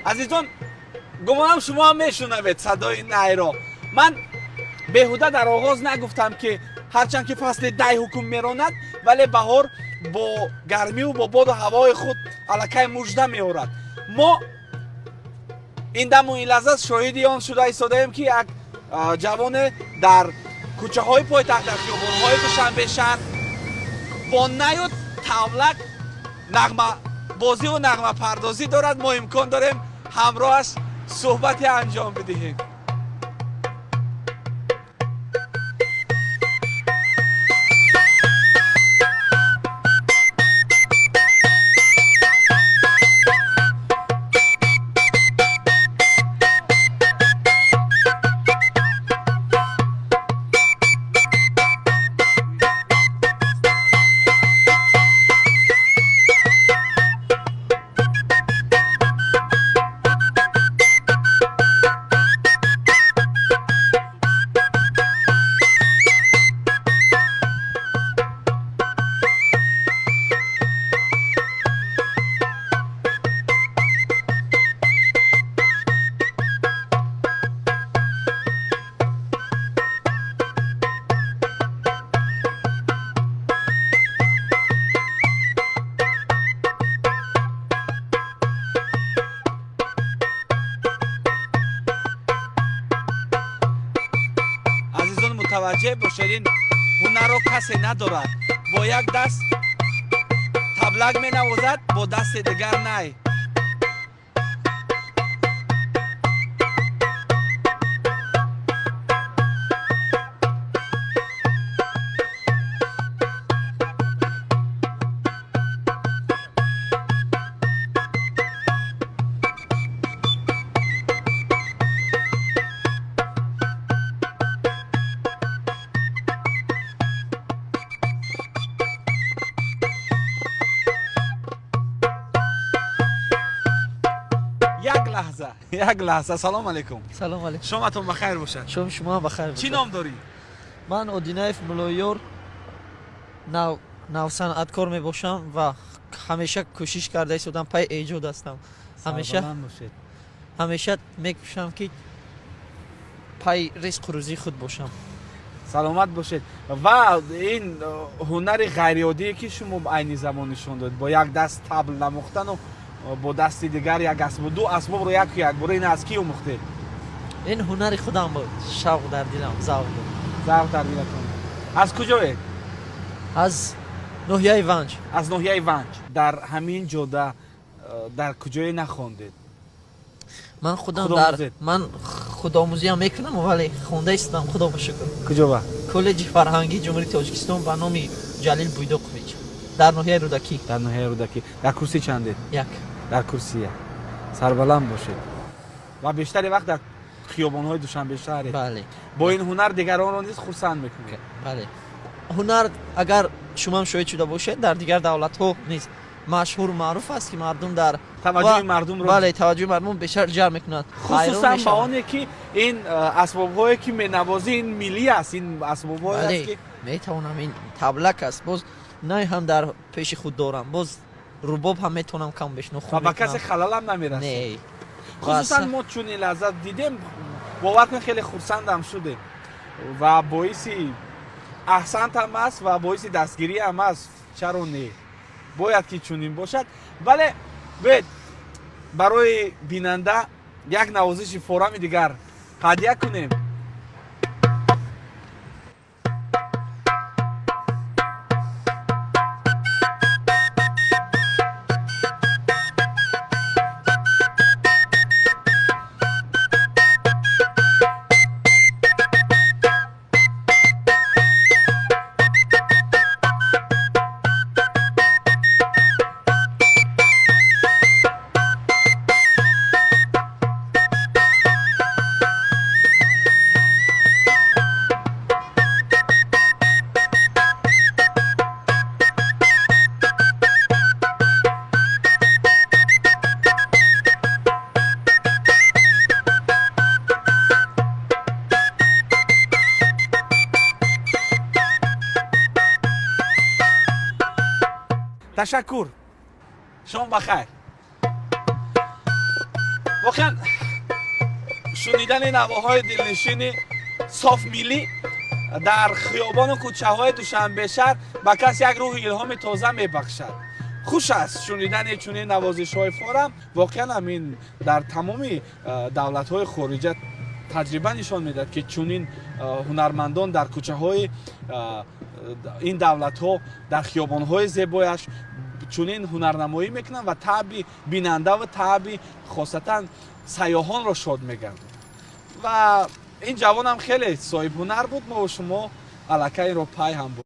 азизон, гумонам шумо ҳам мешунавед садои найро. ман беҳуда дар оғоз нагуфтам ки ҳарчанд ки фасли дай ҳукм меронад, вале баҳор бо гармиву бо боду ҳавои худ аллакай мужда меорад. мо ин даму ин лаҳза шоҳиди он шуда истодаем ки як ҷавоне дар кӯчаҳои пойтахт, дар хиёбонҳои душанбешаҳр бо наю тавлак нағмабозиву нағмапардозӣ дорад. мо имкон дорем ҳамроҳаш суҳбате анҷом бидиҳем. мутаваҷҷеҳ бошед, ин ҳунарро касе надорад. Бо як даст таблак менавозад, бо дасти дигар най. як лаҳза. салом алейкум. салом алейкум. шоматон бахайр бошад. шом шумо бахайр бошад. чӣ ном дорӣ? ман Одинаев Муллоёр навсанъаткор мебошам ва ҳамеша кӯшиш карда истодам пай эҷод ҳастам. ҳамеша мекӯшам ки пай ризқу рӯзии худ бошам. саломат бошед. ва ин ҳунари ғайриодие ки шумо айни замон нишон додед, бо як даст табл намохтану бо дасти дигар як асбоб, ду асбобро якбора, ин аз ки омӯхтед? ин ҳунари худам буд. шавқ дар дилам, завқ буд. завқ дар дилатон. аз куҷоед? аз ноҳияи Ванҷ. аз ноҳияи Ванҷ. дар ҳамин ҷода дар куҷое нахондед? ман худам ман худомӯзиам мекунам, вале хонда истодам, худо ба шукр. куҷо ба? коллеҷи фарҳангии ҷумҳурии Тоҷикистон ба номи Ҷалил Буйдоқович дар ноҳияи Рӯдакӣ. дар ноҳияи Рӯдакӣ. дар курси чандед? як. дар курси як. сарбаланд бошед. ва бештари вақт дар хиёбонҳои Душанбешаҳред. бале. бо ин ҳунар дигаронро низ хурсанд мекунед? бале. ҳунар агар шумоам шоҳид шуда бошед, дар дигар давлатҳо низ машҳур маъруф аст ки мардум дар таваҷҷӯҳи мардумро бале таваҷҷӯҳи мардум бешар ҷалб мекунад. хусусан ба оне ки ин асбобҳое ки менавозӣ, ин миллӣ аст, ин асбобҳое аст ки метавонам, ин таблак аст, боз най ҳам дар пеши худ дорам, боз рубоб ҳам метавонам кам беш нохун ва ба касе халалам намерасад. не хусусан мо чун ин лаҳза дидем, бовар кунед хеле хурсандам шудем ва боиси аҳсант ҳам аст ва боиси дастгирӣ ҳам аст. чаро не? бояд ки чунин бошад. вале бед барои бинанда як навозиши форами дигар қадия кунем. ташаккур. шом бахайр. واقعا شنیدن نواهای دلنشین صافمیلی در خیابان و کوچه‌های دوشنبه شهر به کس یک روح الهام تازه میبخشد. خوش است شنیدن چنین نوازش‌های فارم. واقعا همین در تمام دولت‌های خارجه تجربه نشان میدهد که چنین هنرمندان در کوچه‌های این دولت‌ها در خیابان‌های زیبایش چنین هنرنمایی میکنند و طبع بیننده و طبع خاصتا سیاحان را شاد میگردند. و این جوان هم خیلی صاحب هنر بود. ما و شما الکی این رو پای هم بود.